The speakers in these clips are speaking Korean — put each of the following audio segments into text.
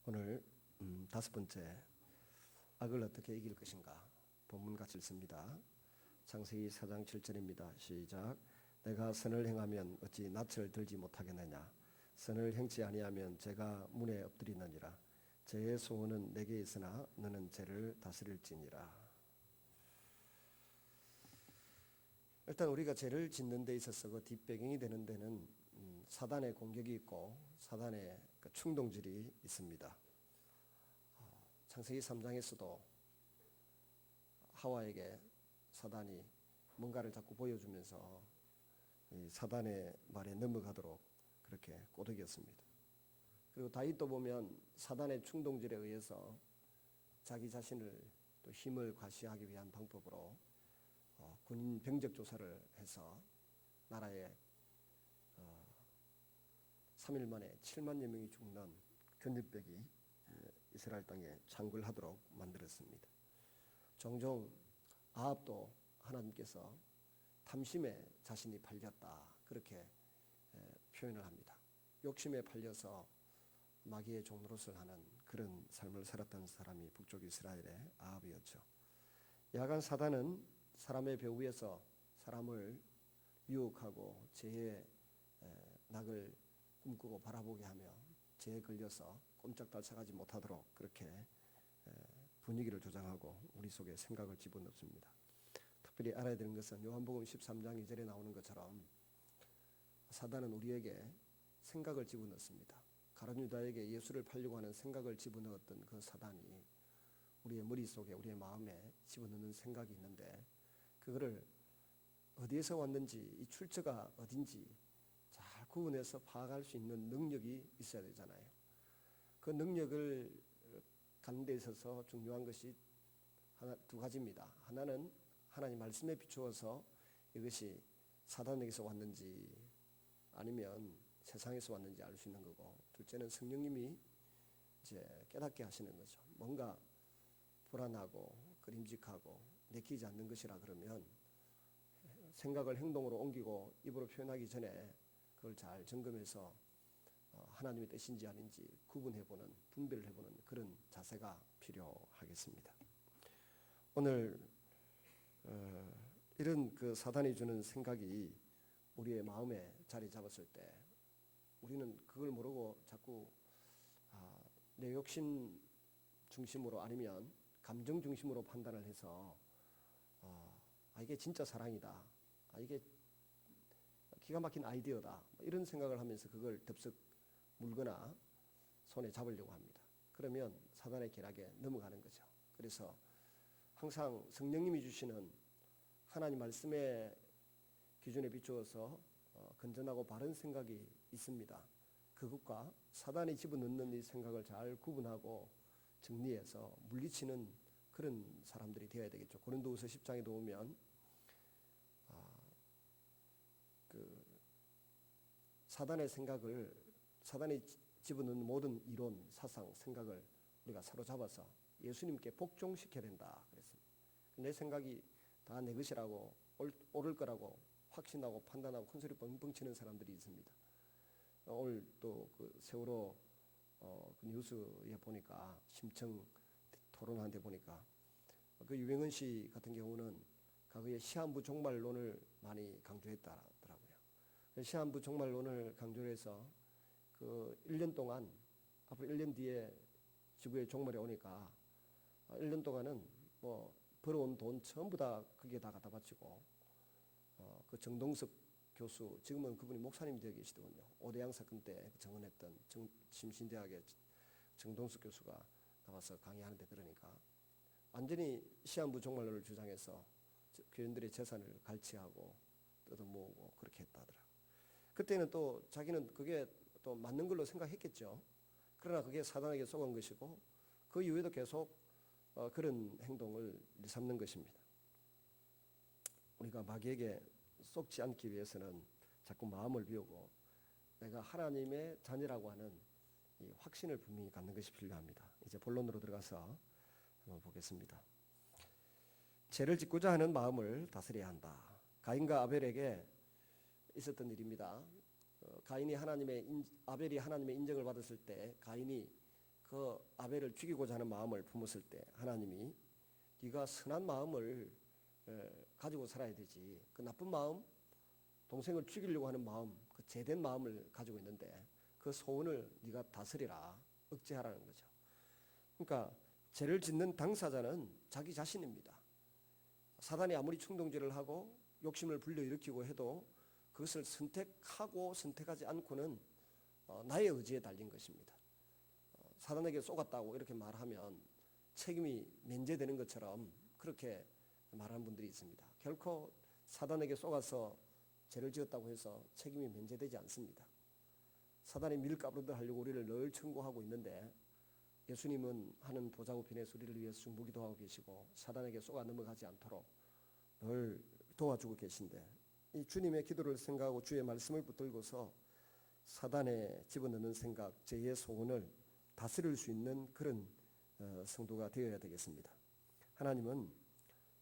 오늘 다섯 번째, 악을 어떻게 이길 것인가 본문 같이 읽습니다. 창세기 4장 7절입니다. 시작. 내가 선을 행하면 어찌 낯을 들지 못하겠느냐. 선을 행치 아니하면 죄가 문에 엎드리느니라. 죄의 소원은 내게 있으나 너는 죄를 다스릴지니라. 일단 우리가 죄를 짓는 데 있어서 그 뒷배경이 되는 데는 사단의 공격이 있고 사단의 그 충동질이 있습니다. 창세기 3장에서도 하와에게 사단이 뭔가를 자꾸 보여주면서 이 사단의 말에 넘어가도록 그렇게 꼬드겼습니다. 그리고 다윗도 보면 사단의 충동질에 의해서 자기 자신을 또 힘을 과시하기 위한 방법으로 군인 병적 조사를 해서 나라에 3일 만에 7만여 명이 죽는 견집백이 이스라엘 땅에 창궐하도록 만들었습니다. 종종 아합도 하나님께서 탐심에 자신이 팔렸다 그렇게 표현을 합니다. 욕심에 팔려서 마귀의 종노릇을 하는 그런 삶을 살았던 사람이 북쪽 이스라엘의 아합이었죠. 야간 사단은 사람의 배 위에서 사람을 유혹하고 죄의 낙을 꿈꾸고 바라보게 하며 죄에 걸려서 꼼짝달싹하지 못하도록 그렇게 분위기를 조장하고 우리 속에 생각을 집어넣습니다. 특별히 알아야 되는 것은 요한복음 13장 2절에 나오는 것처럼 사단은 우리에게 생각을 집어넣습니다. 가룟 유다에게 예수를 팔려고 하는 생각을 집어넣었던 그 사단이 우리의 머릿속에 우리의 마음에 집어넣는 생각이 있는데 그거를 어디에서 왔는지 이 출처가 어딘지 잘 구분해서 파악할 수 있는 능력이 있어야 되잖아요. 그 능력을 갖는 데 있어서 중요한 것이 두 가지입니다. 하나는 하나님 말씀에 비추어서 이것이 사단에게서 왔는지 아니면 세상에서 왔는지 알 수 있는 거고, 둘째는 성령님이 이제 깨닫게 하시는 거죠. 뭔가 불안하고 그림직하고 내키지 않는 것이라 그러면 생각을 행동으로 옮기고 입으로 표현하기 전에 그걸 잘 점검해서 하나님의 뜻인지 아닌지 구분해보는, 분별을 해보는 그런 자세가 필요하겠습니다. 오늘 이런 그 사단이 주는 생각이 우리의 마음에 자리 잡았을 때 우리는 그걸 모르고 자꾸 내 욕심 중심으로 아니면 감정 중심으로 판단을 해서 이게 진짜 사랑이다, 이게 기가 막힌 아이디어다, 이런 생각을 하면서 그걸 덥석 물거나 손에 잡으려고 합니다. 그러면 사단의 계략에 넘어가는 거죠. 그래서 항상 성령님이 주시는 하나님 말씀의 기준에 비추어서 건전하고 바른 생각이 있습니다. 그것과 사단이 집어넣는 이 생각을 잘 구분하고 정리해서 물리치는 그런 사람들이 되어야 되겠죠. 고린도후서 10장에 보면 그 사단의 생각을, 사단이 집어넣는 모든 이론, 사상, 생각을 우리가 사로잡아서 예수님께 복종시켜야 된다 그랬습니다. 내 생각이 다 내 것이라고 옳을 거라고 확신하고 판단하고 큰소리 뻥뻥 치는 사람들이 있습니다. 오늘 또 그 세월호 그 뉴스에 보니까 심층 토론하는데 보니까 그 유병헌 씨 같은 경우는 과거에 시한부 종말론을 많이 강조했더라고요. 시한부 종말론을 강조해서 그 1년 동안, 앞으로 1년 뒤에 지구의 종말이 오니까 1년 동안은 뭐 벌어온 돈 전부 다 거기에 다 갖다 바치고 그 정동석 교수, 지금은 그분이 목사님이 되어 계시더군요. 오대양 사건 때 정언했던 심신대학의 정동석 교수가 나와서 강의하는데 들으니까 완전히 시한부 종말론을 주장해서 교인들의 재산을 갈취하고 뜯어모으고 그렇게 했다더라고요. 그때는 또 자기는 그게 또 맞는 걸로 생각했겠죠. 그러나 그게 사단에게 속은 것이고 그 이후에도 계속 그런 행동을 일삼는 것입니다. 우리가 마귀에게 속지 않기 위해서는 자꾸 마음을 비우고 내가 하나님의 자녀라고 하는 이 확신을 분명히 갖는 것이 필요합니다. 이제 본론으로 들어가서 한번 보겠습니다. 죄를 짓고자 하는 마음을 다스려야 한다. 가인과 아벨에게 있었던 일입니다. 아벨이 하나님의 인정을 받았을 때 가인이 그 아벨을 죽이고자 하는 마음을 품었을 때 하나님이 네가 선한 마음을 가지고 살아야 되지, 그 나쁜 마음, 동생을 죽이려고 하는 마음, 그 죄된 마음을 가지고 있는데 그 소원을 네가 다스리라, 억제하라는 거죠. 그러니까 죄를 짓는 당사자는 자기 자신입니다. 사단이 아무리 충동질을 하고 욕심을 불러일으키고 해도 그것을 선택하고 선택하지 않고는 나의 의지에 달린 것입니다. 사단에게 쏘갔다고 이렇게 말하면 책임이 면제되는 것처럼 그렇게 말하는 분들이 있습니다. 결코 사단에게 쏘가서 죄를 지었다고 해서 책임이 면제되지 않습니다. 사단이 밀가루들 하려고 우리를 늘 청구하고 있는데 예수님은 하는 보좌우편의 우리를 위해서 중보기도하고 계시고 사단에게 쏘가 넘어가지 않도록 늘 도와주고 계신데, 이 주님의 기도를 생각하고 주의 말씀을 붙들고서 사단에 집어넣는 생각, 죄의 소원을 다스릴 수 있는 그런 성도가 되어야 되겠습니다. 하나님은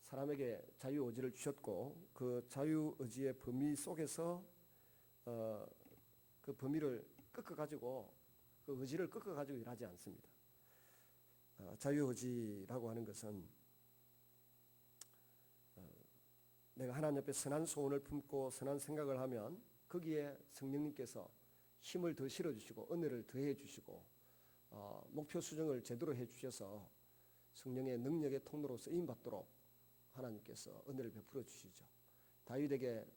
사람에게 자유의지를 주셨고 그 자유의지의 범위 속에서 그 범위를 꺾어가지고, 그 의지를 꺾어가지고 일하지 않습니다. 자유의지라고 하는 것은 내가 하나님 앞에 선한 소원을 품고 선한 생각을 하면 거기에 성령님께서 힘을 더 실어주시고 은혜를 더해 주시고 목표 수정을 제대로 해주셔서 성령의 능력의 통로로 쓰임받도록 하나님께서 은혜를 베풀어 주시죠. 다윗에게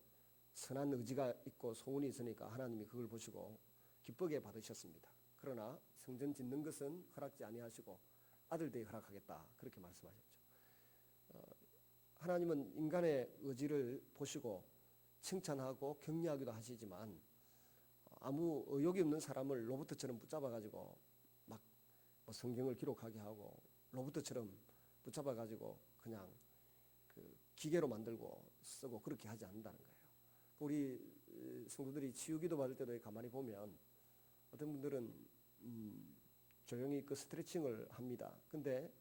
선한 의지가 있고 소원이 있으니까 하나님이 그걸 보시고 기쁘게 받으셨습니다. 그러나 성전 짓는 것은 허락지 아니하시고 아들 되게 허락하겠다, 그렇게 말씀하셨죠. 하나님은 인간의 의지를 보시고 칭찬하고 격려하기도 하시지만 아무 의욕이 없는 사람을 로봇처럼 붙잡아가지고 막 성경을 기록하게 하고 로봇처럼 붙잡아가지고 그냥 그 기계로 만들고 쓰고 그렇게 하지 않는다는 거예요. 우리 성도들이 치유기도 받을 때도 가만히 보면 어떤 분들은 조용히 그 스트레칭을 합니다. 근데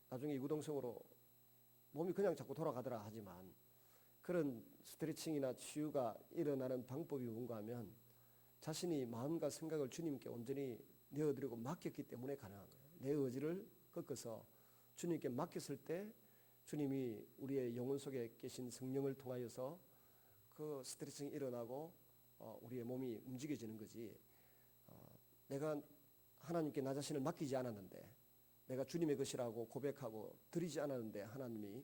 나중에 이구동성으로 몸이 그냥 자꾸 돌아가더라 하지만 그런 스트레칭이나 치유가 일어나는 방법이 뭔가 하면 자신이 마음과 생각을 주님께 온전히 내어드리고 맡겼기 때문에 가능한 거예요. 내 의지를 꺾어서 주님께 맡겼을 때 주님이 우리의 영혼 속에 계신 성령을 통하여서 그 스트레칭이 일어나고 우리의 몸이 움직여지는 거지, 내가 하나님께 나 자신을 맡기지 않았는데, 내가 주님의 것이라고 고백하고 드리지 않았는데 하나님이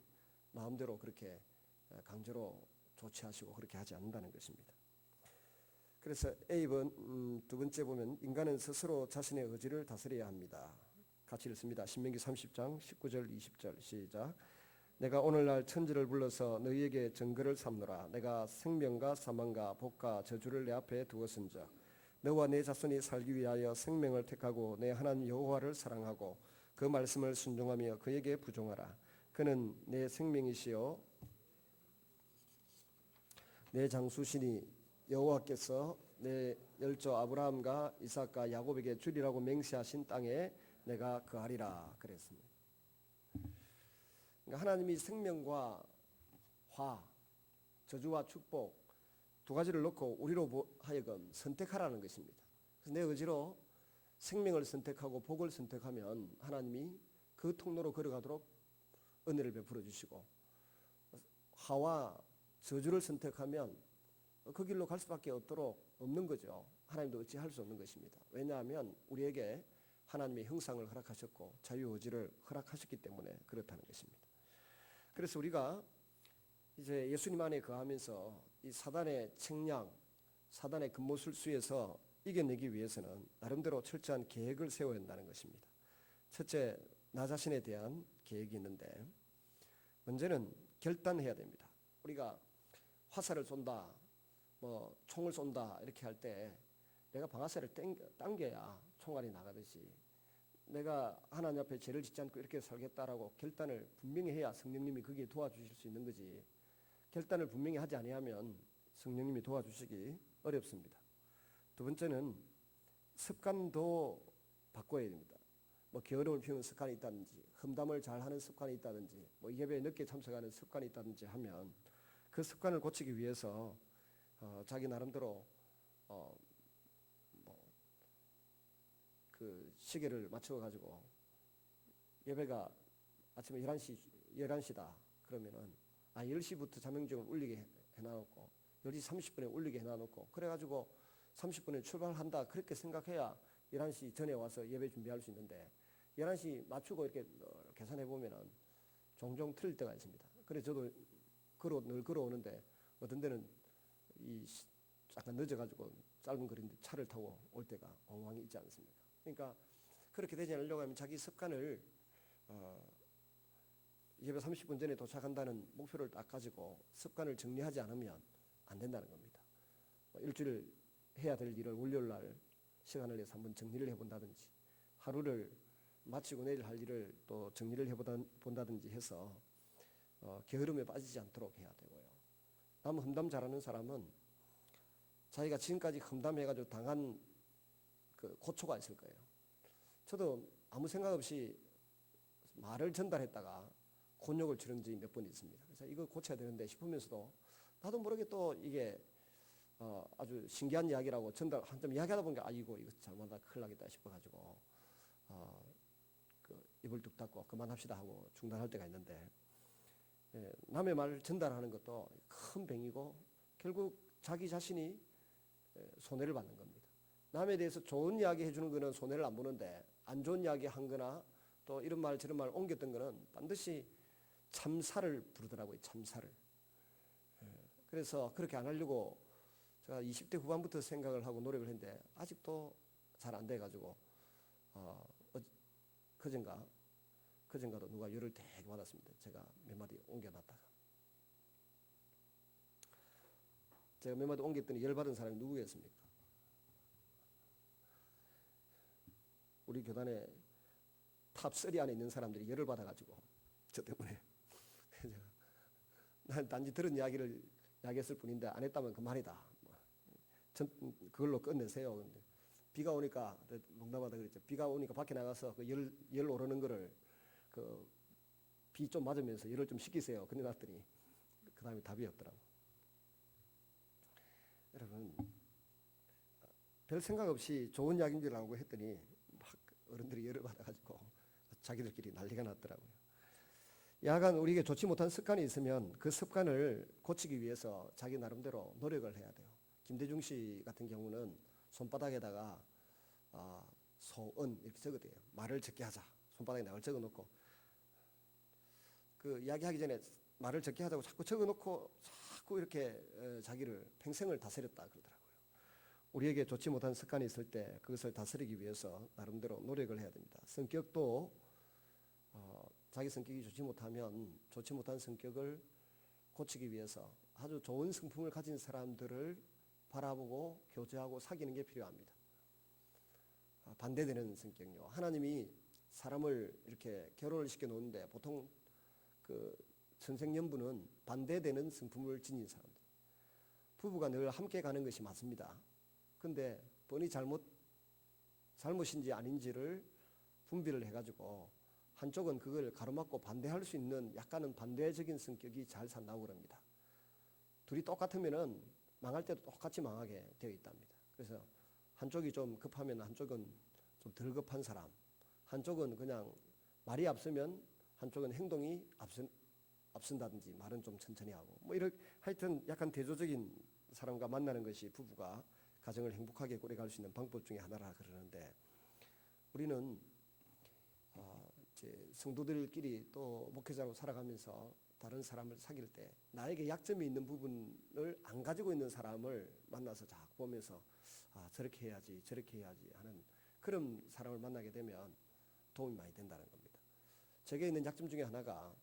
마음대로 그렇게 강제로 조치하시고 그렇게 하지 않는다는 것입니다. 그래서 A번 두 번째 보면 인간은 스스로 자신의 의지를 다스려야 합니다. 같이 읽습니다. 신명기 30장 19절 20절 시작. 내가 오늘날 천지를 불러서 너희에게 증거를 삼노라. 내가 생명과 사망과 복과 저주를 내 앞에 두었은즉 너와 내 자손이 살기 위하여 생명을 택하고 내 하나님 여호와를 사랑하고 그 말씀을 순종하며 그에게 부종하라. 그는 내 생명이시요 내 장수시니 여호와께서 내 열조 아브라함과 이삭과 야곱에게 주리라고 맹세하신 땅에 내가 거하리라 그랬습니다. 그러니까 하나님이 생명과 화, 저주와 축복 두 가지를 놓고 우리로 하여금 선택하라는 것입니다. 그래서 내 의지로 생명을 선택하고 복을 선택하면 하나님이 그 통로로 걸어가도록 은혜를 베풀어 주시고, 화와 저주를 선택하면 그 길로 갈 수밖에 없는 거죠. 하나님도 어찌할 수 없는 것입니다. 왜냐하면 우리에게 하나님의 형상을 허락하셨고 자유의지를 허락하셨기 때문에 그렇다는 것입니다. 그래서 우리가 이제 예수님 안에 거하면서 이 사단의 책량, 사단의 근모술수에서 이겨내기 위해서는 나름대로 철저한 계획을 세워야 한다는 것입니다. 첫째, 나 자신에 대한 계획이 있는데 먼저는 결단해야 됩니다. 우리가 화살을 쏜다, 총을 쏜다 이렇게 할 때 내가 방아쇠를 당겨야 총알이 나가듯이 내가 하나님 앞에 죄를 짓지 않고 이렇게 살겠다라고 결단을 분명히 해야 성령님이 거기에 도와주실 수 있는 거지, 결단을 분명히 하지 아니하면 성령님이 도와주시기 어렵습니다. 두 번째는 습관도 바꿔야 됩니다. 게으름을 피우는 습관이 있다든지 험담을 잘하는 습관이 있다든지 예배에 늦게 참석하는 습관이 있다든지 하면 그 습관을 고치기 위해서 자기 나름대로 그 시계를 맞춰 가지고 예배가 아침에 11시다 그러면은 10시부터 자명종을 울리게 해놔놓고 10시 30분에 울리게 해놔놓고 그래가지고 30분에 출발한다 그렇게 생각해야 11시 전에 와서 예배 준비할 수 있는데 11시 맞추고 이렇게 계산해 보면은 종종 틀릴 때가 있습니다. 그래서 저도 늘 걸어오는데 어떤 데는 약간 늦어가지고 짧은 거리인데 차를 타고 올 때가 엉망이 있지 않습니까? 그러니까 그렇게 되지 않으려고 하면 자기 습관을 예배 30분 전에 도착한다는 목표를 딱 가지고 습관을 정리하지 않으면 안 된다는 겁니다. 일주일 해야 될 일을 월요일 날 시간을 내서 한번 정리를 해본다든지 하루를 마치고 내일 할 일을 또 정리를 해본다든지 해서 게으름에 빠지지 않도록 해야 되고요. 남 험담 잘하는 사람은 자기가 지금까지 험담해가지고 당한 그 고초가 있을 거예요. 저도 아무 생각 없이 말을 전달했다가 곤욕을 치른 적이 몇 번 있습니다. 그래서 이거 고쳐야 되는데 싶으면서도 나도 모르게 또 이게 아주 신기한 이야기라고 전달 한참 이야기하다 보니까 이거 잘못하다 큰일 나겠다 싶어가지고 그 입을 뚝 닫고 그만합시다 하고 중단할 때가 있는데 남의 말을 전달하는 것도 큰 병이고 결국 자기 자신이 손해를 받는 겁니다. 남에 대해서 좋은 이야기 해주는 거는 손해를 안 보는데 안 좋은 이야기 한 거나 또 이런 말 저런 말 옮겼던 거는 반드시 참사를 부르더라고요. 참사를. 그래서 그렇게 안 하려고 제가 20대 후반부터 생각을 하고 노력을 했는데 아직도 잘 안 돼가지고 그전가도 누가 열을 되게 받았습니다. 제가 몇 마디 옮겨놨다가 제가 몇 마디 옮겼더니 열 받은 사람이 누구겠습니까? 우리 교단에 탑3 안에 있는 사람들이 열을 받아가지고 저 때문에 난 단지 들은 이야기를 이야기했을 뿐인데 안 했다면 그만이다. 전 그걸로 끝내세요. 근데 비가 오니까 농담하다 그랬죠. 비가 오니까 밖에 나가서 그 열 오르는 거를 그 비 좀 맞으면서 열을 좀 식히세요. 근데 놨더니 그 다음에 답이 없더라고. 여러분 별 생각 없이 좋은 이야기인 줄 알고 했더니 막 어른들이 열을 받아가지고 자기들끼리 난리가 났더라고요. 야간 우리에게 좋지 못한 습관이 있으면 그 습관을 고치기 위해서 자기 나름대로 노력을 해야 돼요. 김대중 씨 같은 경우는 손바닥에다가 소은 이렇게 적어대요. 말을 적게 하자. 손바닥에 날 적어놓고 그 이야기하기 전에 말을 적게 하자고 자꾸 적어놓고 자꾸 이렇게 자기를 평생을 다스렸다 그러더라고요. 우리에게 좋지 못한 습관이 있을 때 그것을 다스리기 위해서 나름대로 노력을 해야 됩니다. 성격도 자기 성격이 좋지 못하면 좋지 못한 성격을 고치기 위해서 아주 좋은 성품을 가진 사람들을 바라보고 교제하고 사귀는 게 필요합니다. 반대되는 성격요. 하나님이 사람을 이렇게 결혼을 시켜 놓는데 보통 그 선생연부는 반대되는 성품을 지닌 사람들. 부부가 늘 함께 가는 것이 맞습니다. 근데 뻔히 잘못인지 아닌지를 분별을 해가지고 한쪽은 그걸 가로막고 반대할 수 있는 약간은 반대적인 성격이 잘 산다고 그럽니다. 둘이 똑같으면은 망할 때도 똑같이 망하게 되어 있답니다. 그래서 한쪽이 좀 급하면 한쪽은 좀 덜 급한 사람, 한쪽은 그냥 말이 앞서면 한쪽은 행동이 앞선다든지 말은 좀 천천히 하고 뭐 이렇게 하여튼 약간 대조적인 사람과 만나는 것이 부부가 가정을 행복하게 꾸려갈 수 있는 방법 중에 하나라 그러는데 우리는 이제 성도들끼리 또 목회자로 살아가면서 다른 사람을 사귈 때 나에게 약점이 있는 부분을 안 가지고 있는 사람을 만나서 자꾸 보면서 저렇게 해야지 저렇게 해야지 하는 그런 사람을 만나게 되면 도움이 많이 된다는 겁니다. 제게 있는 약점 중에 하나가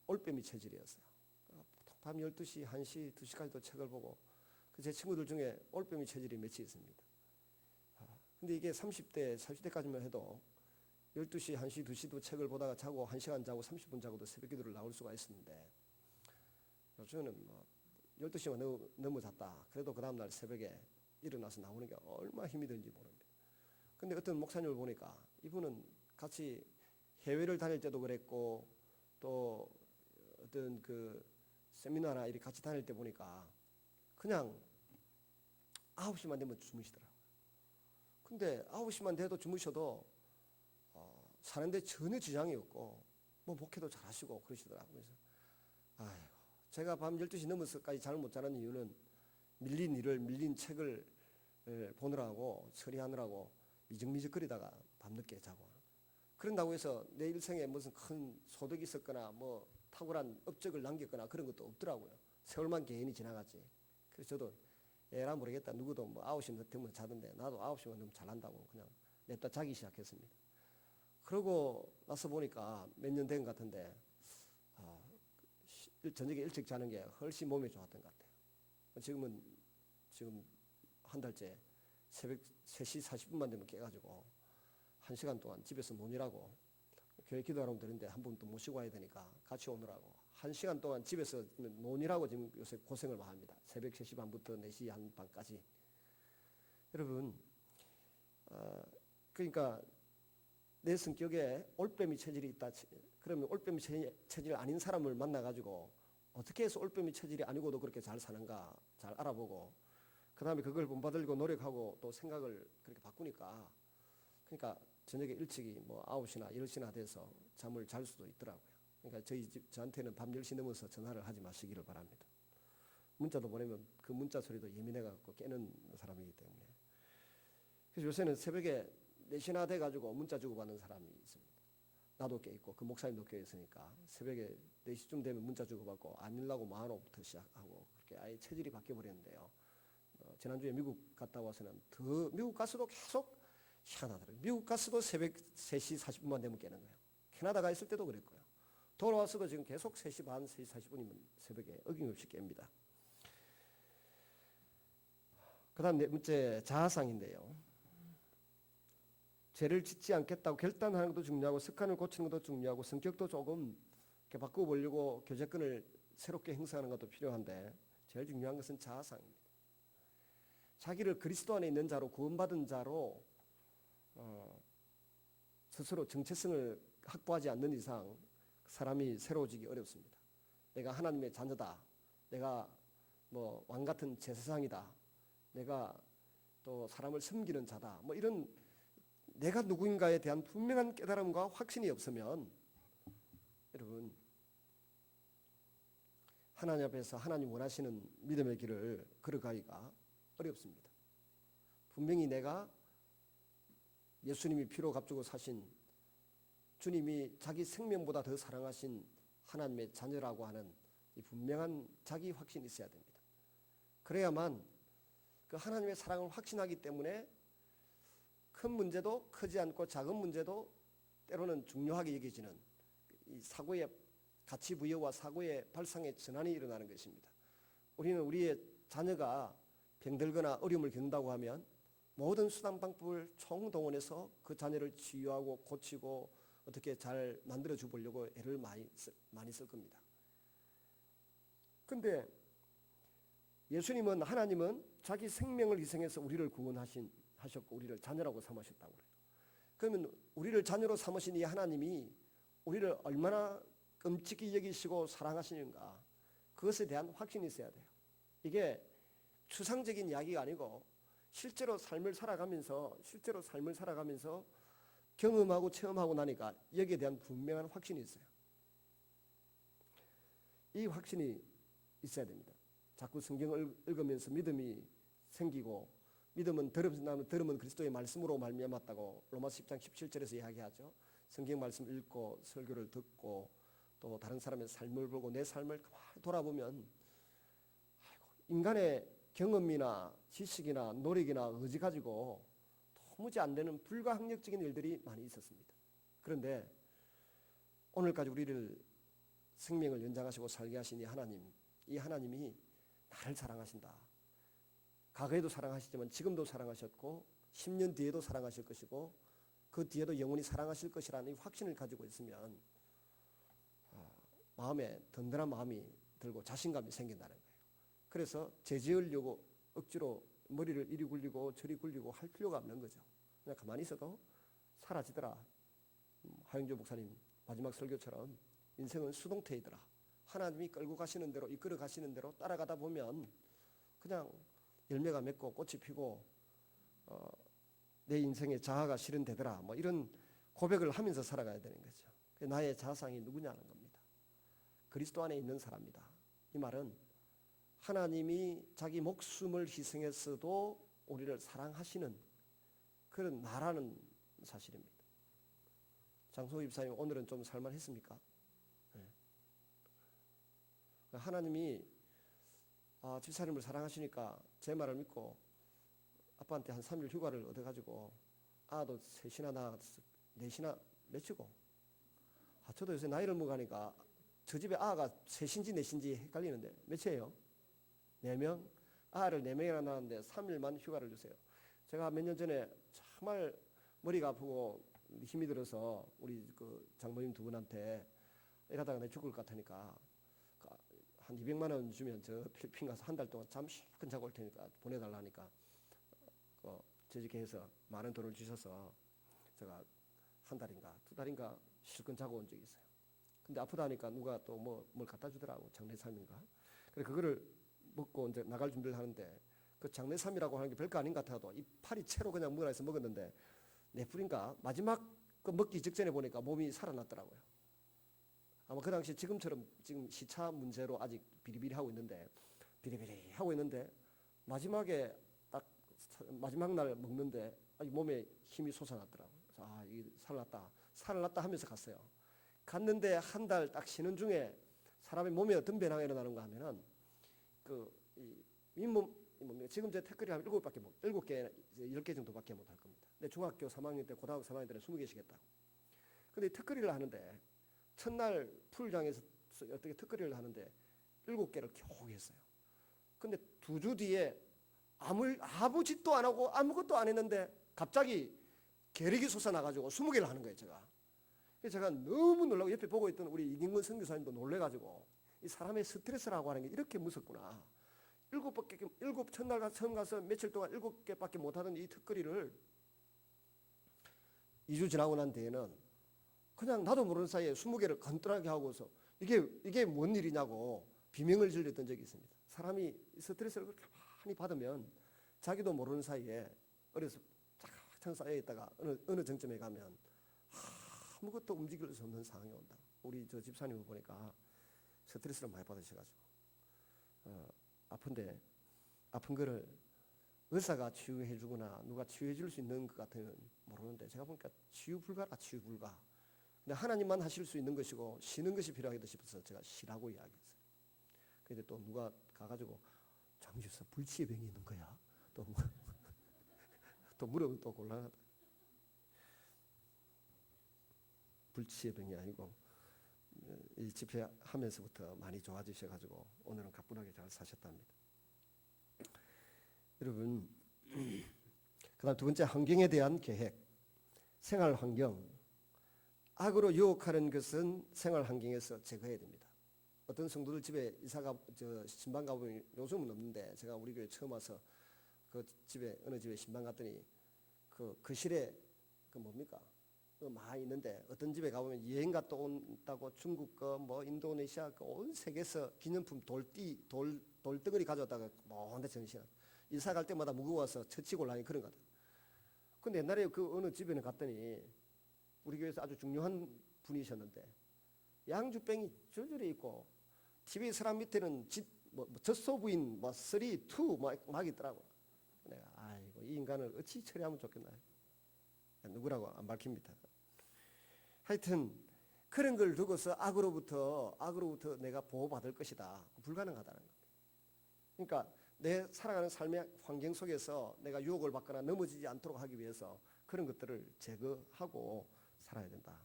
올빼미 체질이었어요. 보통 밤 12시, 1시, 2시까지도 책을 보고 제 친구들 중에 올빼미 체질이 몇이 있습니다. 근데 이게 30대, 40대까지만 해도 12시, 1시, 2시도 책을 보다가 자고 1시간 자고 30분 자고도 새벽 기도를 나올 수가 있었는데 요즘은 12시만 넘어 잤다. 그래도 그 다음날 새벽에 일어나서 나오는 게 얼마나 힘이 드는지 모릅니다. 근데 어떤 목사님을 보니까 이분은 같이 해외를 다닐 때도 그랬고 또 어떤 그 세미나나 이렇게 같이 다닐 때 보니까 그냥 9시만 되면 주무시더라고요. 근데 9시만 돼도 주무셔도 사는데 전혀 지장이 없고 뭐 목회도 잘하시고 그러시더라고요. 그래서 아이고, 제가 밤 12시 넘어서까지 잠을 못 자는 이유는 밀린 책을 보느라고 처리하느라고 미적미적거리다가 밤늦게 자고, 그런다고 해서 내 일생에 무슨 큰 소득이 있었거나 뭐 탁월한 업적을 남겼거나 그런 것도 없더라고요. 세월만 개인이 지나갔지. 그래서 저도 에라 모르겠다, 누구도 뭐 9시면 되면 자던데 나도 9시면 되면 잘한다고 그냥 냅다 자기 시작했습니다. 그러고 나서 보니까 몇 년 된 것 같은데 저녁에 일찍 자는 게 훨씬 몸에 좋았던 것 같아요. 지금 한 달째 새벽 3시 40분만 되면 깨가지고 1시간 동안 집에서 논이라고, 교회 기도하러 드는데 한 분 또 모시고 와야 되니까 같이 오느라고 1시간 동안 집에서 논이라고 지금 요새 고생을 많이 합니다. 새벽 3시 반부터 4시 한 반까지. 여러분, 그러니까 내 성격에 올빼미 체질이 있다. 그러면 올빼미 체질 아닌 사람을 만나가지고 어떻게 해서 올빼미 체질이 아니고도 그렇게 잘 사는가 잘 알아보고, 그 다음에 그걸 본받으려고 노력하고 또 생각을 그렇게 바꾸니까, 그러니까 저녁에 일찍이 뭐 9시나 10시나 돼서 잠을 잘 수도 있더라고요. 그러니까 저한테는 밤 10시 넘어서 전화를 하지 마시기를 바랍니다. 문자도 보내면 그 문자 소리도 예민해갖고 깨는 사람이기 때문에. 그래서 요새는 새벽에 4시나 돼가지고 문자 주고받는 사람이 있습니다. 나도 깨있고 그 목사님도 깨있으니까 새벽에 4시쯤 되면 문자 주고받고 안 읽라고 마흔오부터 시작하고 그렇게 아예 체질이 바뀌어버렸는데요. 지난주에 미국 갔다 와서는 더 미국 가서도 계속 희한하더라고요. 미국 가서도 새벽 3시 40분만 되면 깨는 거예요. 캐나다 가 있을 때도 그랬고요. 돌아와서도 지금 계속 3시 반, 3시 40분이면 새벽에 어김없이 깹니다. 그 다음 네 번째, 자아상인데요. 죄를 짓지 않겠다고 결단하는 것도 중요하고 습관을 고치는 것도 중요하고 성격도 조금 이렇게 바꿔보려고 교제권을 새롭게 행사하는 것도 필요한데, 제일 중요한 것은 자아상입니다. 자기를 그리스도 안에 있는 자로 구원받은 자로 스스로 정체성을 확보하지 않는 이상 사람이 새로워지기 어렵습니다. 내가 하나님의 자녀다, 내가 뭐 왕 같은 제사장이다, 내가 또 사람을 섬기는 자다, 뭐 이런 내가 누구인가에 대한 분명한 깨달음과 확신이 없으면 여러분, 하나님 앞에서 하나님 원하시는 믿음의 길을 걸어가기가 어렵습니다. 분명히 내가 예수님이 피로 값주고 사신, 주님이 자기 생명보다 더 사랑하신 하나님의 자녀라고 하는 이 분명한 자기 확신이 있어야 됩니다. 그래야만 그 하나님의 사랑을 확신하기 때문에 큰 문제도 크지 않고 작은 문제도 때로는 중요하게 여겨지는 이 사고의 가치 부여와 사고의 발상의 전환이 일어나는 것입니다. 우리는 우리의 자녀가 병들거나 어려움을 겪는다고 하면 모든 수단 방법을 총동원해서 그 자녀를 치유하고 고치고 어떻게 잘 만들어 주려고 애를 많이 쓸 겁니다. 근데 예수님은, 하나님은 자기 생명을 희생해서 우리를 구원하셨고 우리를 자녀라고 삼으셨다고 그래요. 그러면 우리를 자녀로 삼으신 이 하나님이 우리를 얼마나 끔찍히 여기시고 사랑하시는가, 그것에 대한 확신이 있어야 돼요. 이게 추상적인 이야기가 아니고 실제로 삶을 살아가면서 경험하고 체험하고 나니까 여기에 대한 분명한 확신이 있어요. 이 확신이 있어야 됩니다. 자꾸 성경을 읽으면서 믿음이 생기고, 믿음은 들음은 그리스도의 말씀으로 말미암았다고 로마서 10장 17절에서 이야기하죠. 성경 말씀 읽고 설교를 듣고 또 다른 사람의 삶을 보고 내 삶을 가만히 돌아보면 인간의 경험이나 지식이나 노력이나 의지 가지고 도무지 안 되는 불가항력적인 일들이 많이 있었습니다. 그런데 오늘까지 우리를 생명을 연장하시고 살게 하신 이 하나님이 나를 사랑하신다. 과거에도 사랑하시지만 지금도 사랑하셨고 10년 뒤에도 사랑하실 것이고 그 뒤에도 영원히 사랑하실 것이라는 이 확신을 가지고 있으면 마음에 든든한 마음이 들고 자신감이 생긴다는 거예요. 그래서 제지으려고 억지로 머리를 이리 굴리고 저리 굴리고 할 필요가 없는 거죠. 그냥 가만히 있어도 사라지더라. 하영조 목사님 마지막 설교처럼 인생은 수동태이더라. 하나님이 끌고 가시는 대로, 이끌어 가시는 대로 따라가다 보면 그냥 열매가 맺고 꽃이 피고 내 인생의 자아가 실현되더라. 뭐 이런 고백을 하면서 살아가야 되는 거죠. 나의 자상이 누구냐는 겁니다. 그리스도 안에 있는 사람이다. 이 말은 하나님이 자기 목숨을 희생했어도 우리를 사랑하시는 그런 나라는 사실입니다. 장성호 집사님 오늘은 좀 살만했습니까? 네. 하나님이 집사님을 사랑하시니까 제 말을 믿고 아빠한테 한 3일 휴가를 얻어가지고 아도 셋이나 넷이나 맺히고 저도 요새 나이를 먹으니까 저 집에 아가 셋인지 넷인지 헷갈리는데 몇이에요? 4명? 아를 4명이나 낳았는데 3일만 휴가를 주세요. 제가 몇 년 전에 정말 머리가 아프고 힘이 들어서 우리 그 장모님 두 분한테 이러다가 내 죽을 것 같으니까 한 200만 원 주면 저 필리핀 가서 한 달 동안 잠 실컷 자고 올 테니까 보내달라 하니까 재직해서 많은 돈을 주셔서 제가 한 달인가 2달인가 실컷 자고 온 적이 있어요. 근데 아프다 하니까 누가 또 뭘 갖다 주더라고. 장례삼인가. 그래 그거를 먹고 이제 나갈 준비를 하는데 그 장례삼이라고 하는 게 별거 아닌 것 같아도 이 팔이 채로 그냥 뭐라 해서 먹었는데 네 풀인가 마지막 그 먹기 직전에 보니까 몸이 살아났더라고요. 아마 그 당시 지금처럼 지금 시차 문제로 아직 비리비리 하고 있는데 마지막에 딱 마지막 날 먹는데 아직 몸에 힘이 솟아났더라고요. 그래서 이게 살아났다 하면서 갔어요. 갔는데 한 달 딱 쉬는 중에 사람의 몸에 어떤 변화가 일어나는가 하면은 잇몸 지금 제 태클이 한 7개 10개 정도밖에 못 할 겁니다. 근데 중학교 3학년 때 고등학교 3학년 때는 20개 씩했다고. 근데 턱걸이를 하는데 첫날 풀장에서 어떻게 턱걸이를 하는데 7개를 겨우 했어요. 근데 2주 뒤에 아무 짓도 안 하고 아무것도 안 했는데 갑자기 계력이 솟아나가지고 20개를 하는 거예요, 제가. 그래서 제가 너무 놀라고 옆에 보고 있던 우리 이경근 선교사님도 놀래가지고 이 사람의 스트레스라고 하는 게 이렇게 무섭구나. 첫날 처음 가서 며칠 동안 7개밖에 못하던 이 턱걸이를 2주 지나고 난 뒤에는 그냥 나도 모르는 사이에 20개를 간단하게 하고서 이게 뭔 일이냐고 비명을 질렀던 적이 있습니다. 사람이 스트레스를 그렇게 많이 받으면 자기도 모르는 사이에 어려서 쫙 쌓여 있다가 어느 정점에 가면 아무것도 움직일 수 없는 상황이 온다. 우리 저 집사님을 보니까 스트레스를 많이 받으셔가지고 아픈데 아픈 거를 의사가 치유해 주거나 누가 치유해 줄 수 있는 것 같으면 모르는데 제가 보니까 치유 불가라. 근데 하나님만 하실 수 있는 것이고 쉬는 것이 필요하겠다 싶어서 제가 쉬라고 이야기했어요. 근데 또 누가 가가지고 장주사 불치의 병이 있는 거야. 또 물으면 또 곤란하다. 불치의 병이 아니고 이 집회하면서부터 많이 좋아지셔가지고 오늘은 가뿐하게 잘 사셨답니다. 여러분, 그다음 두 번째 환경에 대한 계획. 생활 환경. 악으로 유혹하는 것은 생활 환경에서 제거해야 됩니다. 어떤 성도들 집에 신방 가보면 요즘은 없는데 제가 우리 교회 처음 와서 그 집에 어느 집에 신방 갔더니 그 거실에 뭡니까? 많이 있는데 어떤 집에 가보면 여행 갔다 온다고 중국 거 뭐 인도네시아 거 온 세계에서 기념품 돌덩어리 가져왔다가 뭔데 정신아 이사 갈 때마다 무거워서 처치곤란이 그런 거다. 근데 옛날에 그 어느 집에는 갔더니 우리 교회에서 아주 중요한 분이셨는데 양주병이 줄줄이 있고 TV 사람 밑에는 젖소부인 3, 2 막 있더라고. 내가 아이고 이 인간을 어찌 처리하면 좋겠나요? 누구라고 안 밝힙니다. 하여튼 그런 걸 두고서 악으로부터 내가 보호받을 것이다. 불가능하다는 겁니다. 그러니까 내 살아가는 삶의 환경 속에서 내가 유혹을 받거나 넘어지지 않도록 하기 위해서 그런 것들을 제거하고 살아야 된다.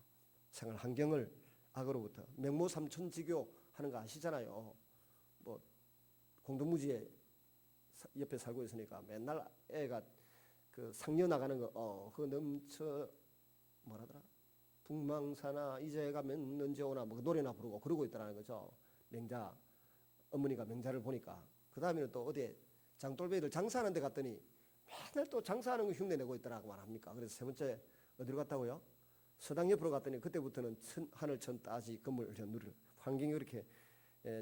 생활 환경을 악으로부터 명모삼천지교 하는 거 아시잖아요. 뭐 공동무지에 옆에 살고 있으니까 맨날 애가 그 상려 나가는 거 그거 넘쳐 뭐라더라? 북망사나 이제 가면 언제 오나 뭐 노래나 부르고 그러고 있다라는 거죠. 명자 어머니가 명자를 보니까 그 다음에는 또 어디에 장돌배들 장사하는 데 갔더니 맨날 또 장사하는 거 흉내내고 있더라고 말합니까. 그래서 세 번째 어디로 갔다고요? 서당 옆으로 갔더니 그때부터는 하늘 천 따지 건물 누릴 환경이 그렇게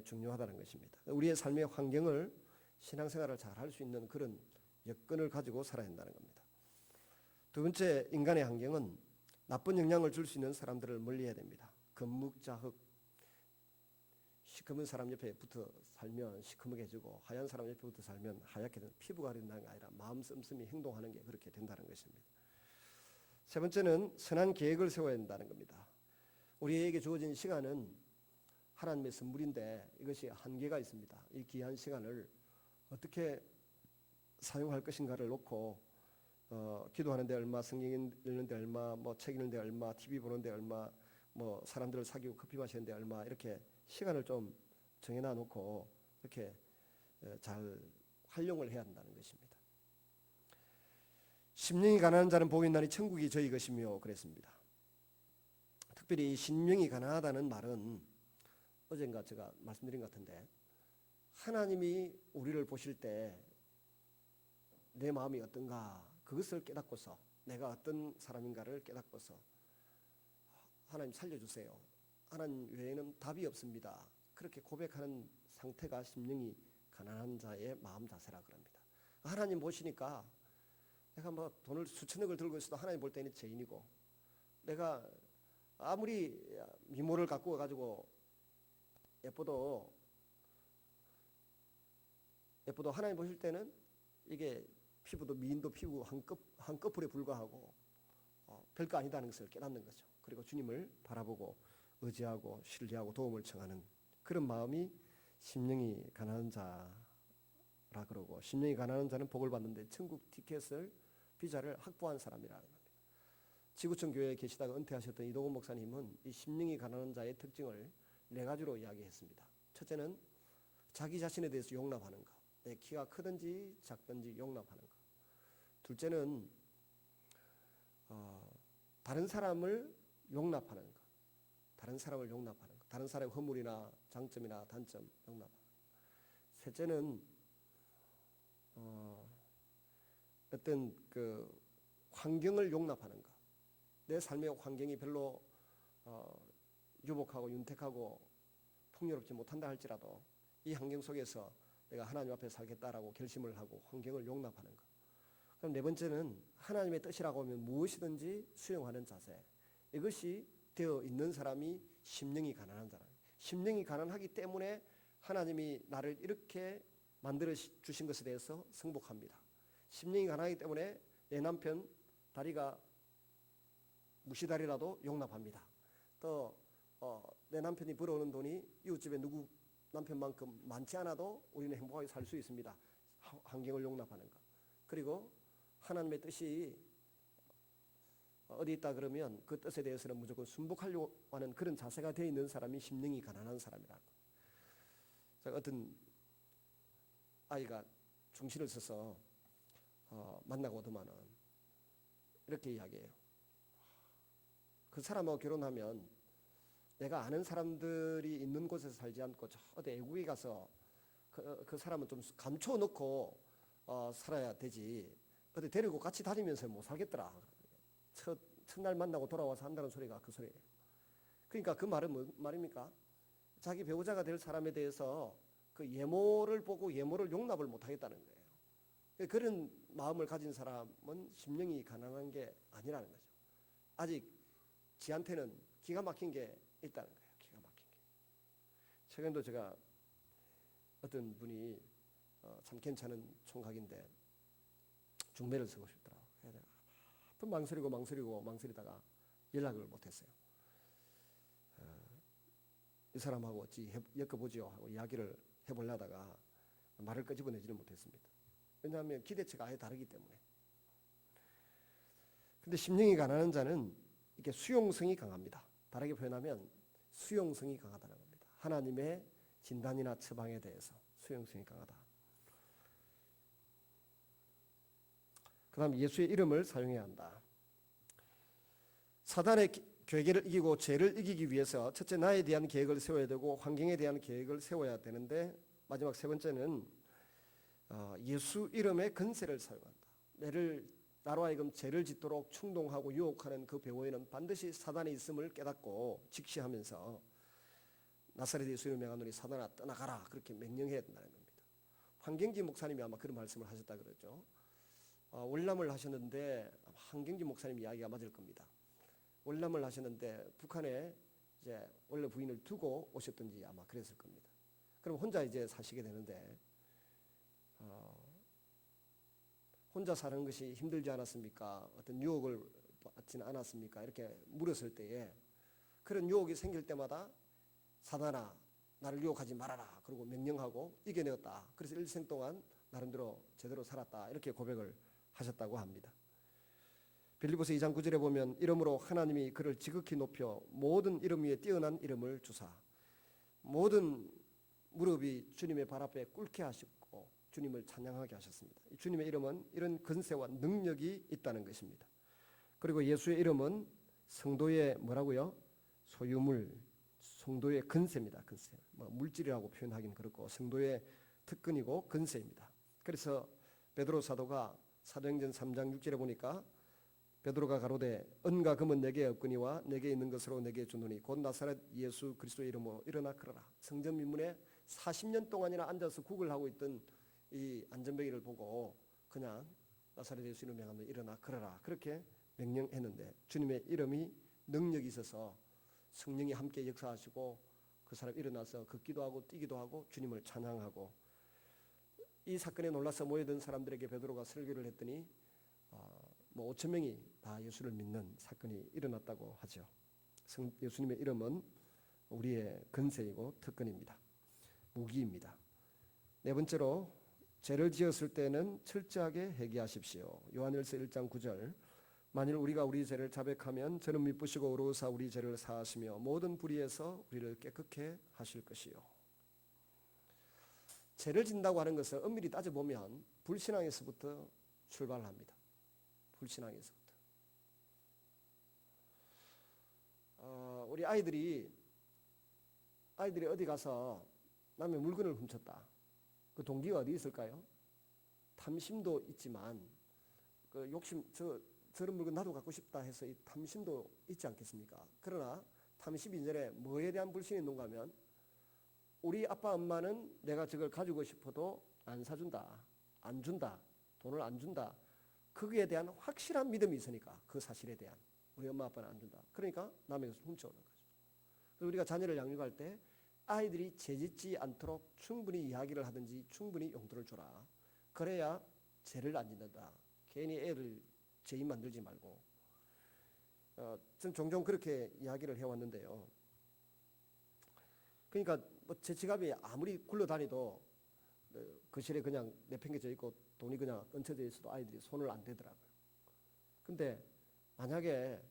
중요하다는 것입니다. 우리의 삶의 환경을 신앙생활을 잘 할 수 있는 그런 여건을 가지고 살아야 한다는 겁니다. 두 번째, 인간의 환경은 나쁜 영향을 줄 수 있는 사람들을 멀리해야 됩니다. 금묵자흑, 시커먼 사람 옆에 붙어 살면 시커멓게지고 하얀 사람 옆에 붙어 살면 하얗게 되는, 피부가 된다는 게 아니라 마음 씀씀이 행동하는 게 그렇게 된다는 것입니다. 세 번째는 선한 계획을 세워야 된다는 겁니다. 우리에게 주어진 시간은 하나님의 선물인데 이것이 한계가 있습니다. 이 귀한 시간을 어떻게 사용할 것인가를 놓고 기도하는데 얼마, 성경 읽는데 얼마, 뭐 책 읽는데 얼마, TV 보는데 얼마, 뭐 사람들을 사귀고 커피 마시는데 얼마, 이렇게 시간을 좀 정해놔 놓고 이렇게 잘 활용을 해야 한다는 것입니다. 심령이 가난한 자는 복이 있나니 천국이 저희 것이며 그랬습니다. 특별히 이 심령이 가난하다는 말은 어젠가 제가 말씀드린 것 같은데, 하나님이 우리를 보실 때 내 마음이 어떤가 그것을 깨닫고서, 내가 어떤 사람인가를 깨닫고서 하나님 살려주세요, 하나님 외에는 답이 없습니다, 그렇게 고백하는 상태가 심령이 가난한 자의 마음 자세라 그럽니다. 하나님 보시니까 내가 뭐 돈을 수천억을 들고 있어도 하나님 볼 때는 죄인이고, 내가 아무리 미모를 갖고 가지고 예뻐도 하나님 보실 때는 이게 피부도 미인도 피부 한 꺼풀에 불과하고 별거 아니다는 것을 깨닫는 거죠. 그리고 주님을 바라보고 의지하고 신뢰하고 도움을 청하는 그런 마음이 심령이 가난한 자라 그러고, 심령이 가난한 자는 복을 받는데 천국 티켓을 비자를 확보한 사람이라는 겁니다. 지구촌 교회에 계시다가 은퇴하셨던 이동훈 목사님은 이 심령이 가난한 자의 특징을 4가지로 이야기했습니다. 첫째는 자기 자신에 대해서 용납하는 것, 내 키가 크든지 작든지 용납하는 것. 둘째는 다른 사람을 용납하는 것, 다른 사람을 용납하는 것, 다른 사람의 허물이나 장점이나 단점 용납하는 것. 셋째는 어떤 그 환경을 용납하는 것, 내 삶의 환경이 별로 유복하고 윤택하고 풍요롭지 못한다 할지라도 이 환경 속에서 내가 하나님 앞에 살겠다라고 결심을 하고 환경을 용납하는 것. 그럼 네 번째는 하나님의 뜻이라고 하면 무엇이든지 수용하는 자세. 이것이 되어 있는 사람이 심령이 가난한 사람. 심령이 가난하기 때문에 하나님이 나를 이렇게 만들어 주신 것에 대해서 승복합니다. 심령이 가난하기 때문에 내 남편 다리가 무시다리라도 용납합니다. 또 내 남편이 벌어오는 돈이 이웃집에 누구 남편만큼 많지 않아도 우리는 행복하게 살 수 있습니다. 환경을 용납하는 것. 그리고 하나님의 뜻이 어디 있다 그러면 그 뜻에 대해서는 무조건 순복하려고 하는 그런 자세가 되어 있는 사람이 심령이 가난한 사람이라고. 제가 어떤 아이가 중시를 서서 만나고 오더만은 이렇게 이야기해요. 그 사람하고 결혼하면 내가 아는 사람들이 있는 곳에서 살지 않고 저 어디 외국에 가서 그 사람은 좀 감춰놓고 살아야 되지, 어디 데리고 같이 다니면서 못 살겠더라. 첫날 만나고 돌아와서 한다는 소리가 그 소리예요. 그러니까 그 말은 뭐 말입니까? 자기 배우자가 될 사람에 대해서 그 예모를 보고 예모를 용납을 못 하겠다는 거예요. 그런 마음을 가진 사람은 심령이 가난한 게 아니라는 거죠. 아직 지한테는 기가 막힌 게 있다는 거예요. 기가 막힌 게. 최근에도 제가 어떤 분이 참 괜찮은 총각인데 중매를 서고 싶더라고요. 또 망설이다가 연락을 못했어요. 이 사람하고 어찌 엮어보지요 하고 이야기를 해보려다가 말을 끄집어내지는 못했습니다. 왜냐하면 기대치가 아예 다르기 때문에. 근데 심령이 가난한 자는 이렇게 수용성이 강합니다. 다르게 표현하면 수용성이 강하다는 겁니다. 하나님의 진단이나 처방에 대해서 수용성이 강하다. 그 다음 예수의 이름을 사용해야 한다. 사단의 괴계를 이기고 죄를 이기기 위해서 첫째 나에 대한 계획을 세워야 되고 환경에 대한 계획을 세워야 되는데, 마지막 세 번째는 예수 이름의 권세를 사용한다. 나로 하여금 죄를 짓도록 충동하고 유혹하는 그 배후에는 반드시 사단이 있음을 깨닫고 직시하면서 나사렛 예수 이름을 명하노니 사단아 떠나가라, 그렇게 명령해야 된다는 겁니다. 황경지 목사님이 아마 그런 말씀을 하셨다 그러죠. 월남을 하셨는데 한경지 목사님 이야기가 맞을 겁니다. 월남을 하셨는데 북한에 이제 원래 부인을 두고 오셨던지 아마 그랬을 겁니다. 그럼 혼자 이제 사시게 되는데 혼자 사는 것이 힘들지 않았습니까? 어떤 유혹을 받지는 않았습니까? 이렇게 물었을 때에 그런 유혹이 생길 때마다 사단아 나를 유혹하지 말아라 그러고 명령하고 이겨내었다. 그래서 일생 동안 나름대로 제대로 살았다. 이렇게 고백을 하셨다고 합니다. 빌립보서 2장 9절에 보면 이름으로 하나님이 그를 지극히 높여 모든 이름 위에 뛰어난 이름을 주사 모든 무릎이 주님의 발 앞에 꿇게 하셨고 주님을 찬양하게 하셨습니다. 주님의 이름은 이런 근세와 능력이 있다는 것입니다. 그리고 예수의 이름은 성도의 뭐라고요? 소유물, 성도의 근세입니다. 근세. 물질이라고 표현하기는 그렇고 성도의 특권이고 근세입니다. 그래서 베드로 사도가 사도행전 3장 6절에 보니까 베드로가 가로되 은과 금은 내게 없거니와 내게 있는 것으로 내게 주노니 곧 나사렛 예수 그리스도의 이름으로 일어나 걸어라. 성전 민문에 40년 동안이나 앉아서 국을 하고 있던 이 안전뱅이를 보고 그냥 나사렛 예수 이름 명하면 일어나 걸어라 그렇게 명령했는데 주님의 이름이 능력이 있어서 성령이 함께 역사하시고 그 사람 일어나서 걷기도 하고 뛰기도 하고 주님을 찬양하고 이 사건에 놀라서 모여든 사람들에게 베드로가 설교를 했더니 5천 명이 다 예수를 믿는 사건이 일어났다고 하죠. 예수님의 이름은 우리의 근세이고 특권입니다. 무기입니다. 네 번째로 죄를 지었을 때는 철저하게 회개하십시오. 요한일서 1장 9절 만일 우리가 우리 죄를 자백하면 저는 미쁘시고 의로우사 우리 죄를 사하시며 모든 불의에서 우리를 깨끗게 하실 것이요. 죄를 짓는다고 하는 것을 엄밀히 따져보면 불신앙에서부터 출발합니다. 불신앙에서부터. 우리 아이들이 어디 가서 남의 물건을 훔쳤다. 그 동기가 어디 있을까요? 탐심도 있지만 그 욕심 저런 물건 나도 갖고 싶다 해서 이 탐심도 있지 않겠습니까? 그러나 탐심 이전에 뭐에 대한 불신이 있는가 하면 우리 아빠 엄마는 내가 저걸 가지고 싶어도 안 사준다, 안 준다, 돈을 안 준다. 거기에 대한 확실한 믿음이 있으니까 그 사실에 대한 우리 엄마 아빠는 안 준다. 그러니까 남에게서 훔쳐오는 거죠. 그래서 우리가 자녀를 양육할 때 아이들이 죄짓지 않도록 충분히 이야기를 하든지 충분히 용도를 줘라. 그래야 죄를 안 짓는다. 괜히 애를 죄인 만들지 말고. 전 종종 그렇게 이야기를 해왔는데요. 그러니까 제 지갑이 아무리 굴러다니도 거실에 그냥 내팽개져 있고 돈이 그냥 얹혀져 있어도 아이들이 손을 안 대더라고요. 근데 만약에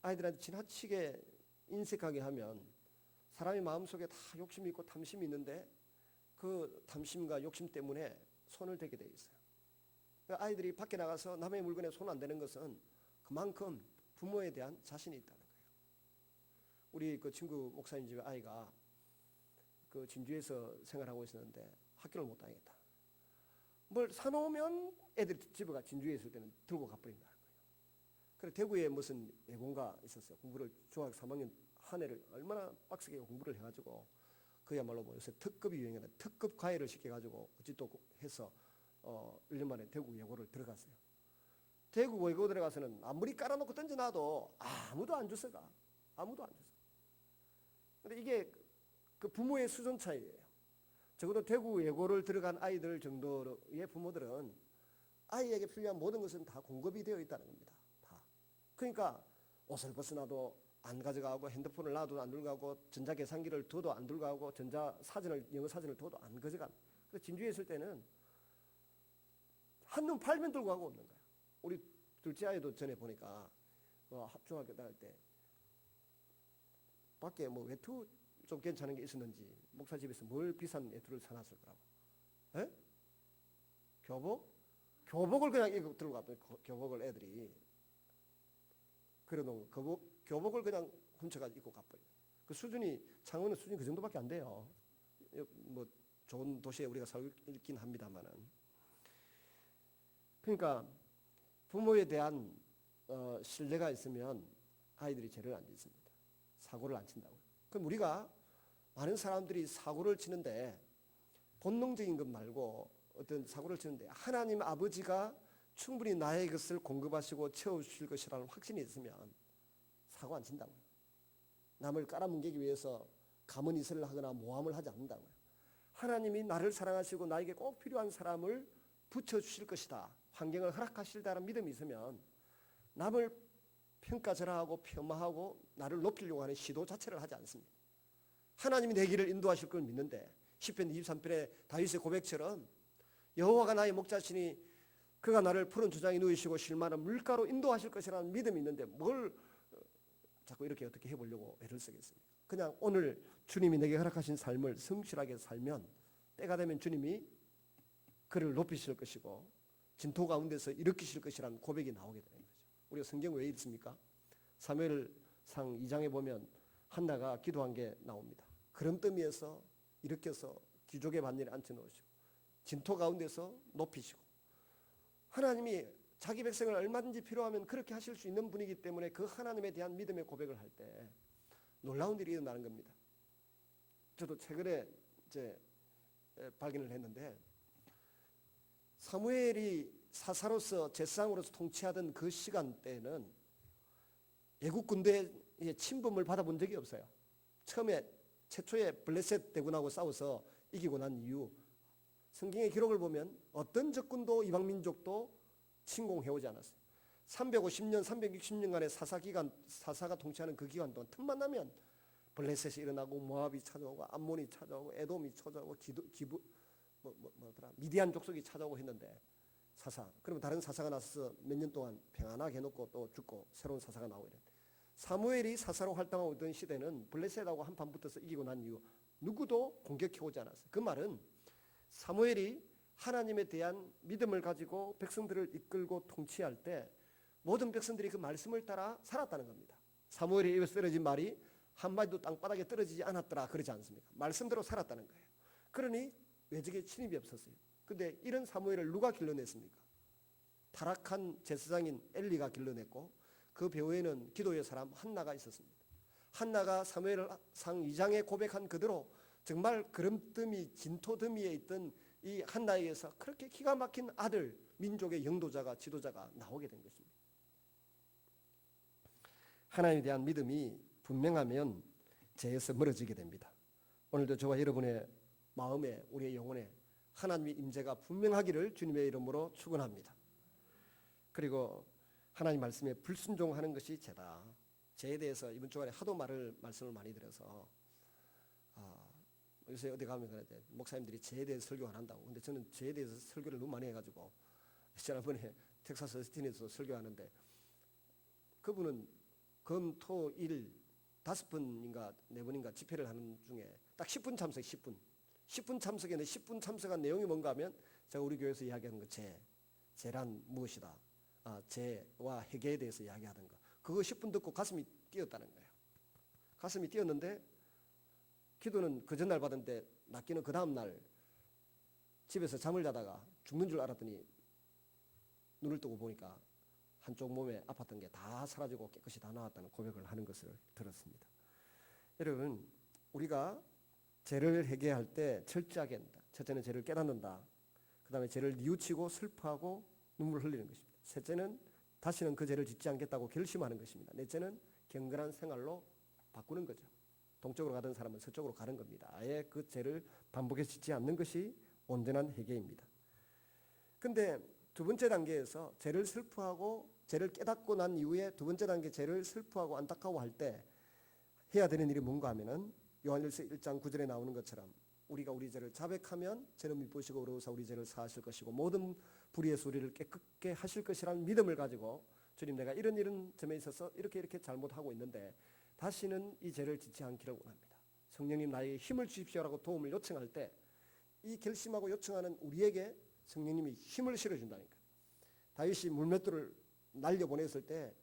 아이들한테 지나치게 인색하게 하면 사람의 마음속에 다 욕심이 있고 탐심이 있는데 그 탐심과 욕심 때문에 손을 대게 돼 있어요. 그러니까 아이들이 밖에 나가서 남의 물건에 손 안 대는 것은 그만큼 부모에 대한 자신이 있다는 거예요. 우리 그 친구 목사님 집에 아이가 그 진주에서 생활하고 있었는데 학교를 못 다니겠다. 뭘 사놓으면 애들이 집에 진주에 있을 때는 들고 가버린다는 거예요. 그래 대구에 무슨 예공가 있었어요. 공부를 중학교 3학년 한 해를 얼마나 빡세게 공부를 해가지고 그야말로 뭐 요새 특급이 유행하는 특급 과외를 시켜가지고 어찌 또 해서 1년 만에 대구 예고를 들어갔어요. 대구 예고 들어가서는 아무리 깔아놓고 던져놔도 아무도 안 줬어가. 아무도 안 줬어. 근데 이게 그 부모의 수준 차이예요. 적어도 대구 예고를 들어간 아이들 정도의 부모들은 아이에게 필요한 모든 것은 다 공급이 되어 있다는 겁니다. 다. 그러니까 옷을 벗어나도 안 가져가고 핸드폰을 놔도 안 들고 가고 전자계산기를 둬도 안 들고 가고 영어 사진을 둬도 안 가져가. 그래서 진주에 있을 때는 한눈 팔면 들고 가고 없는 거야. 우리 둘째 아이도 전에 보니까 중학교 다닐 때 밖에 뭐 외투 좀 괜찮은 게 있었는지 목사 집에서 뭘 비싼 외투를 사놨을 거라고. 에? 교복? 교복을 그냥 입고 들고 갔더니 교복을 애들이 그래놓은 교복을 그냥 훔쳐가지고 입고 가버려. 그 수준이 창원은 수준이 그 정도밖에 안 돼요. 뭐 좋은 도시에 우리가 살긴 합니다만은. 그러니까 부모에 대한 신뢰가 있으면 아이들이 죄를 안 짓습니다. 사고를 안 친다고. 그럼 우리가 많은 사람들이 사고를 치는데 본능적인 것 말고 어떤 사고를 치는데 하나님 아버지가 충분히 나의 것을 공급하시고 채워주실 것이라는 확신이 있으면 사고 안 친다고요. 남을 깔아뭉개기 위해서 가문이설을 하거나 모함을 하지 않는다고요. 하나님이 나를 사랑하시고 나에게 꼭 필요한 사람을 붙여주실 것이다, 환경을 허락하실다는 믿음이 있으면 남을 평가절하하고 폄하하고 나를 높이려고 하는 시도 자체를 하지 않습니다. 하나님이 내 길을 인도하실 걸 믿는데 시편 23편의 다윗의 고백처럼 여호와가 나의 목자시니 그가 나를 푸른 조장에 누이시고 쉴만한 물가로 인도하실 것이라는 믿음이 있는데 뭘 자꾸 이렇게 어떻게 해보려고 애를 쓰겠습니까? 그냥 오늘 주님이 내게 허락하신 삶을 성실하게 살면 때가 되면 주님이 그를 높이실 것이고 진토 가운데서 일으키실 것이라는 고백이 나오게 되는 거죠. 우리가 성경 왜 읽습니까? 사무엘상 2장에 보면 한나가 기도한 게 나옵니다. 그름더미에서 일으켜서 귀족의 반열에 앉혀놓으시고 진토 가운데서 높이시고, 하나님이 자기 백성을 얼마든지 필요하면 그렇게 하실 수 있는 분이기 때문에 그 하나님에 대한 믿음의 고백을 할 때 놀라운 일이 일어나는 겁니다. 저도 최근에 이제 발견을 했는데, 사무엘이 사사로서 제사장으로서 통치하던 그 시간대에는 애국 군대의 침범을 받아본 적이 없어요. 처음에 최초에 블레셋 대군하고 싸워서 이기고 난 이후 성경의 기록을 보면 어떤 적군도 이방 민족도 침공해오지 않았어요. 350년, 360년간의 사사가 통치하는 그 기간 동안 틈만 나면 블레셋이 일어나고 모압이 찾아오고 암몬이 찾아오고 에돔이 찾아오고 미디안 족속이 찾아오고 했는데, 그러면 다른 사사가 나서서 몇 년 동안 평안하게 해놓고 또 죽고 새로운 사사가 나오고 이래. 사무엘이 사사로 활동하고 있던 시대는 블레셋하고 한판 붙어서 이기고 난 이후 누구도 공격해오지 않았어요. 그 말은 사무엘이 하나님에 대한 믿음을 가지고 백성들을 이끌고 통치할 때 모든 백성들이 그 말씀을 따라 살았다는 겁니다. 사무엘의 입에서 떨어진 말이 한마디도 땅바닥에 떨어지지 않았더라 그러지 않습니까? 말씀대로 살았다는 거예요. 그러니 외적의 침입이 없었어요. 근데 이런 사무엘을 누가 길러냈습니까? 타락한 제사장인 엘리가 길러냈고, 그 배후에는 기도의 사람 한나가 있었습니다. 한나가 사무엘상 2장에 고백한 그대로 정말 그름더미 진토더미에 있던 이 한나에게서 그렇게 기가 막힌 아들, 민족의 영도자가 지도자가 나오게 된 것입니다. 하나님에 대한 믿음이 분명하면 죄에서 멀어지게 됩니다. 오늘도 저와 여러분의 마음에, 우리의 영혼에 하나님의 임재가 분명하기를 주님의 이름으로 축원합니다. 그리고 하나님 말씀에 불순종하는 것이 죄다. 죄에 대해서 이번 주간에 하도 말씀을 많이 드려서 요새 어디 가면 목사님들이 죄에 대해서 설교 안 한다고. 근데 저는 죄에 대해서 설교를 너무 많이 해가지고 지난번에 텍사스 어스틴에서 설교하는데, 그분은 금, 토, 일 5번인가 4번인가 집회를 하는 중에 딱 10분 참석, 10분 참석에는 10분 참석한 내용이 뭔가 하면 제가 우리 교회에서 이야기하는 거 죄란 무엇이다, 죄와 회개에 대해서 이야기하던 거, 그거 10분 듣고 가슴이 뛰었다는 거예요. 가슴이 뛰었는데 기도는 그 전날 받았는데 낫기는 그 다음날 집에서 잠을 자다가 죽는 줄 알았더니 눈을 뜨고 보니까 한쪽 몸에 아팠던 게 다 사라지고 깨끗이 다 나았다는 고백을 하는 것을 들었습니다. 여러분, 우리가 죄를 회개할 때 철저하게 한다. 첫째는 죄를 깨닫는다. 그 다음에 죄를 뉘우치고 슬퍼하고 눈물을 흘리는 것입니다. 셋째는 다시는 그 죄를 짓지 않겠다고 결심하는 것입니다. 넷째는 경건한 생활로 바꾸는 거죠. 동쪽으로 가던 사람은 서쪽으로 가는 겁니다. 아예 그 죄를 반복해서 짓지 않는 것이 온전한 회개입니다. 근데 두 번째 단계에서 죄를 슬퍼하고 죄를 깨닫고 난 이후에 두 번째 단계 죄를 슬퍼하고 안타까워할 때 해야 되는 일이 뭔가 하면은 요한일서 1장 9절에 나오는 것처럼 우리가 우리 죄를 자백하면 죄는 미쁘시고 의로우사 우리 죄를 사하실 것이고 모든 불의에서 우리를 깨끗게 하실 것이라는 믿음을 가지고, 주님 내가 이런 점에 있어서 이렇게 잘못하고 있는데 다시는 이 죄를 짓지 않기를 원합니다. 성령님 나에게 힘을 주십시오라고 도움을 요청할 때 이 결심하고 요청하는 우리에게 성령님이 힘을 실어준다니까. 다윗이 물맷돌을 날려보냈을 때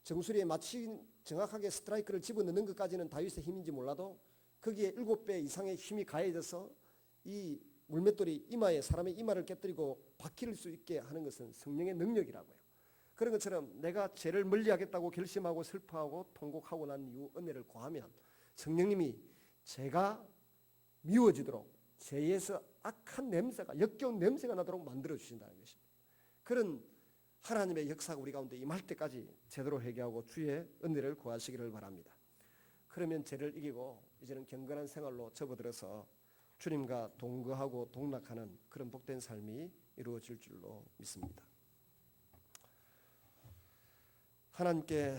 정수리에 마치 정확하게 스트라이크를 집어넣는 것까지는 다윗의 힘인지 몰라도 거기에 7배 이상의 힘이 가해져서 이 물맷돌이 사람의 이마를 깨뜨리고 박힐 수 있게 하는 것은 성령의 능력이라고요. 그런 것처럼 내가 죄를 멀리하겠다고 결심하고 슬퍼하고 통곡하고 난 이후 은혜를 구하면 성령님이 죄가 미워지도록 죄에서 악한 냄새가, 역겨운 냄새가 나도록 만들어 주신다는 것입니다. 그런 하나님의 역사가 우리 가운데 임할 때까지 제대로 회개하고 주의 은혜를 구하시기를 바랍니다. 그러면 죄를 이기고 이제는 경건한 생활로 접어들어서 주님과 동거하고 동락하는 그런 복된 삶이 이루어질 줄로 믿습니다. 하나님께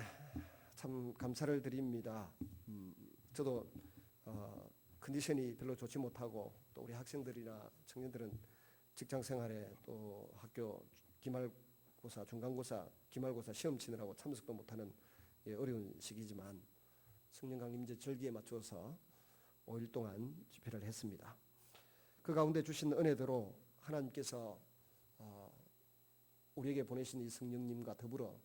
참 감사를 드립니다. 저도 컨디션이 별로 좋지 못하고 또 우리 학생들이나 청년들은 직장 생활에 또 학교 기말고사, 중간고사, 기말고사 시험 치느라고 참석도 못하는 어려운 시기지만 성령 강림제 절기에 맞추어서 5일 동안 집회를 했습니다. 그 가운데 주신 은혜대로 하나님께서 우리에게 보내신 이 성령님과 더불어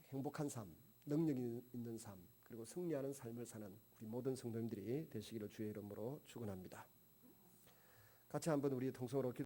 행복한 삶, 능력 있는 삶, 그리고 승리하는 삶을 사는 우리 모든 성도님들이 되시기를 주의 이름으로 축원합니다. 같이 한번 우리 통성으로